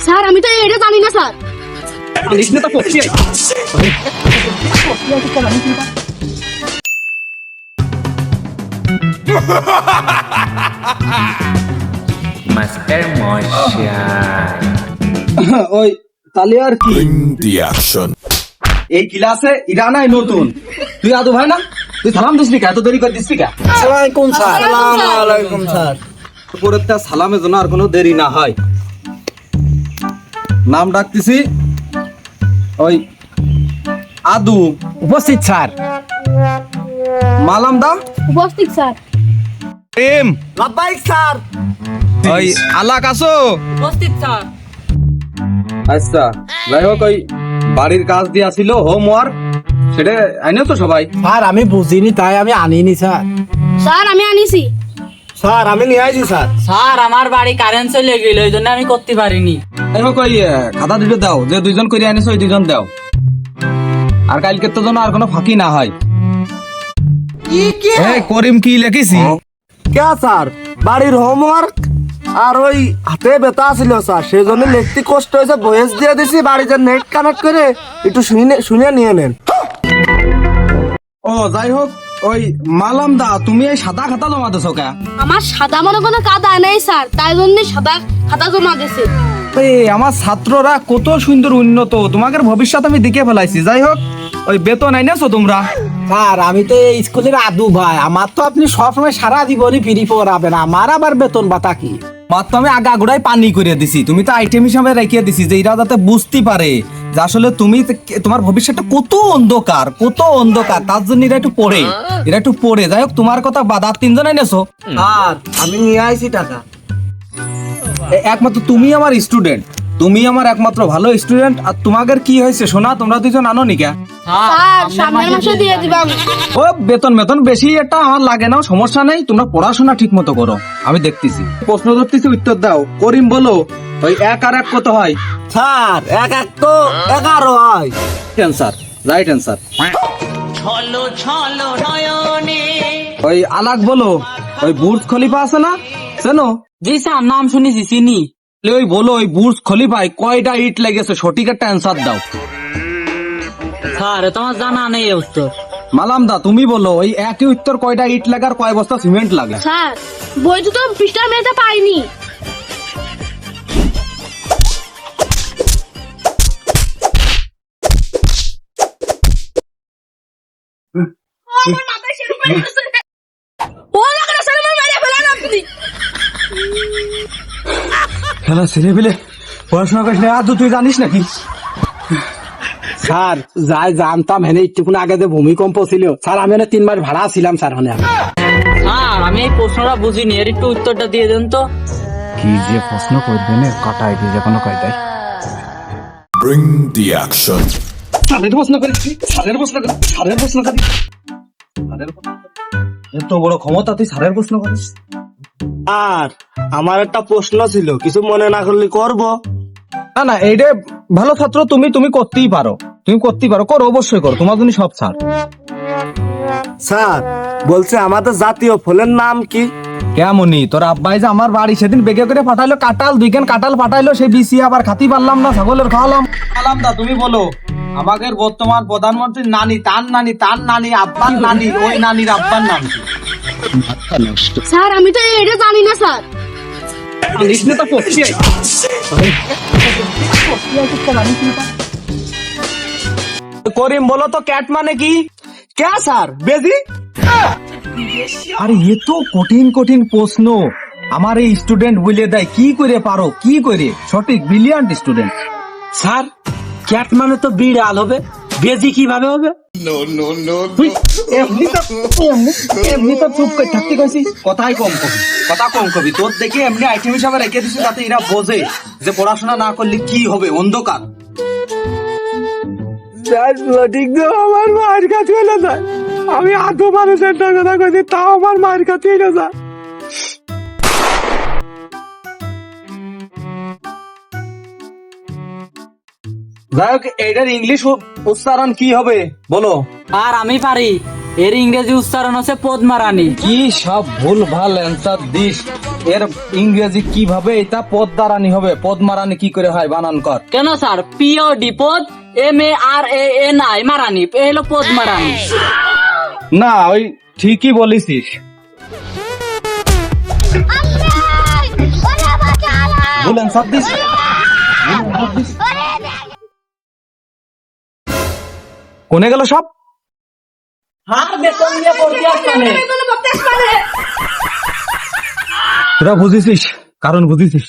Sir আমি তো এটা জানি না স্যার। মাস্টার মশাই ওই তাহলে আর কি Bring the action. এই ক্লাসে ইরা নাই নতুন, তুই আদু ভাই না, তুই সালাম দিসনি কে? এত দেরি করে দিসনি কে? আসসালামু আলাইকুম স্যার। উপরেরটা সালামের জন্য আর কোনো দেরি না হয়। নাম ডাকতেছি ওই আদু। উপস্থিত স্যার। মালাম দা উপস্থিত স্যার। প্রেম লাব্বাইক স্যার। ওই আলাক আসো। উপস্থিত স্যার। আচ্ছা যাই হোক, ওই বাড়ির কাজ দিয়ে আসিল হোমওয়ার্ক, সেটা আইনো তো সবাই? স্যার আমি বুঝিনি তাই আমি আনিনি স্যার। স্যার আমি আনিছি। স্যার আমি নিয়ে আইছি স্যার। স্যার আমার বাড়ি কারেন্ট চলে গেল, এই জন্য আমি করতে পারিনি। যাই হোক, ওই খাতা দুটো দাও, যে দুইজন করে আনিস ওই দুইজন দাও, আর কালকে তো যেন আর কোনো ফাঁকি না হয়। এই করিম কি লিখিছি? কে স্যার? বাড়ির হোমওয়ার্ক আর ওই হাতে ব্যথা ছিল স্যার, সেই জন্য লিখতে কষ্ট হয়েছে, ভয়েস দিয়ে দিছি, বাড়িতে নেট কানেক্ট করে একটু শুনে নিয়ে নেন। ও যাই হোক, ওই মালাম দা তুমি এই সাদা খাতা জমা দিছো কে? আমার সাদা মনে কোনো কাদা নেই স্যার, তাই জন্য সাদা খাতা জমা দিয়েছে। আমার ছাত্ররা কত সুন্দর উন্নত, তোমাদের ভবিষ্যৎ আমি দেখে ফেলাইছি। যাই হোক, ওই বেতন আইনাছো তোমরা? স্যার আমি তো এই স্কুলের আদু ভাই, আমার তো আপনি সবসময় সারা জীবনই ফ্রি পড়াবেন, আমার আবার বেতন ভাতা কি? মাত্র আমি আগাগোড়াই পানি করে দিছি, তুমি তো আইটেম হিসাবে রেখে দিছি যে এরা যাতে বুঝতে পারে যে আসলে তুমি তোমার ভবিষ্যৎটা কত অন্ধকার, কত অন্ধকার, তার জন্য এরা একটু পড়ে। যাই হোক, তোমার কথা বাদ, আর তিনজন আইনেছো? আর আমি নিয়ে আইছি টাকা। একমাত্র তুমি আমার স্টুডেন্ট, তুমি আমার একমাত্র ভালো স্টুডেন্ট। আর তোমাদের কি হয়েছে শোনা, তোমরা দুজন আনো নি কে? স্যার সামনের মাসে দিয়ে দিবা। ও বেতন বেশি এটা আমার লাগে না, সমস্যা নেই, তোমরা পড়াশোনা ঠিক মতো করো, আমি দেখতেছি। প্রশ্ন ধরতেছি, উত্তর দাও। করিম বলো, ওই এক আর এক কত হয়? স্যার এক এক তো 11 হয়। Answer, right answer. ছলো ছলো নয়নে। ওই আলাক বলো, ওই বুর্জ খলিফা আছে না, চেনো? জি স্যার, নাম শুনেছি, চিনি। ওই বলো, ওই বুর্জ খলিফায় কয়টা ইট লেগেছে, সঠিক একটা অ্যান্সার দাও। স্যার তোমার জানা নেই উত্তর। মালাম দা তুমি বলো, ওই একই উত্তর কয়টা ইট লাগার কয় বস্তা সিমেন্ট লাগে? স্যার বইতে তো পৃষ্ঠার মেয়েটা পাইনি। খেলা ছেলে পেলে পড়াশোনা করিস না, আদৌ তুই জানিস নাকি? স্যার যাই জানতাম হেনে একটুকুন আগে যে ভূমিকম্প ছিল স্যার, আমি 3 মাস ভাড়া ছিলাম স্যার। হনে স্যার আমি এই প্রশ্নটা বুঝিনি, এর একটু উত্তরটা দিয়ে দেন তো। কি যে প্রশ্ন করবেন, কাটাই দিয়ে যে কোনো কায়দায়। Bring the action. সারের প্রশ্ন করিস, সারের প্রশ্ন করিস, সারের প্রশ্ন করিস, এত বড় ক্ষমতা, তুই সারের প্রশ্ন করিস? আর আমার একটা প্রশ্ন ছিল, কিছু মনে না করলে করব। না এইটা ভালো ছাত্র, তুমি করতেই পারো, করো, অবশ্যই করো, তোমার জন্য সব ছাড়। স্যার বলছে আমাদের জাতীয় ফলের নাম কি? কেমনই তোর আব্বাই যে আমার বাড়ি সেদিন বেগে করে পাঠাইলো কাঁঠাল, 2 কেন কাঁঠাল পাঠাইলো, সেই বিসি আবার খাতি পারলাম না, ছাগলের খাওয়ালাম। মালাম দা তুমি বলো, আমাদের বর্তমান প্রধানমন্ত্রীর নানি, তার নানি, আব্বার নানি, ওই নানির আব্বার নাম কি? স্যার আমি তো এটা জানি না স্যার। জানিস না তো পড়ছি। করিম বলো তো ক্যাট মানে কি? কে স্যার? বেজি? আরে এ তো কঠিন প্রশ্ন, আমার এই স্টুডেন্ট বলে দেয়, কি করে পারো, কি করে সঠিক, ব্রিলিয়ান্ট স্টুডেন্ট। স্যার ক্যাট মানে তো বিড়াল হবে, বেজি কিভাবে হবে? এমনি তো চুপ করে থাকতে কইছিস, কথা কম কবি, তোর দেখে এমনি আইটেম হিসাবে রেখে দিছিস যাতে এরা বোঝে যে পড়াশোনা না করলে কি হবে, অন্ধকার। স্যার ঠিক তো আমার মার কাছে এলো স্যার, আমি আদৌ মানুষের কথা কইছি, তাও আমার মার কাছে এলো স্যার। যাই হোক, এটার ইংলিশ উচ্চারণ কি হবে বলো? আর আমি পারি, এর ইংরেজি উচ্চারণ হচ্ছে পদ্মারানী। কি সব ভুল ভাল অ্যান্সার দিস। এর ইংরেজি কিভাবে এটা পদ্মারানী হবে? পদ্মারানী কি করে হয়? বানান কর। কেন স্যার? POD পদ, MARANI মারানি, এ হলো পদ্মারানী। না, ওই ঠিকই বলেছিস। ভুল অ্যান্সার দিস। কোনে গেল সব? তোরা বুঝেছিস, কারণ বুঝেছিস।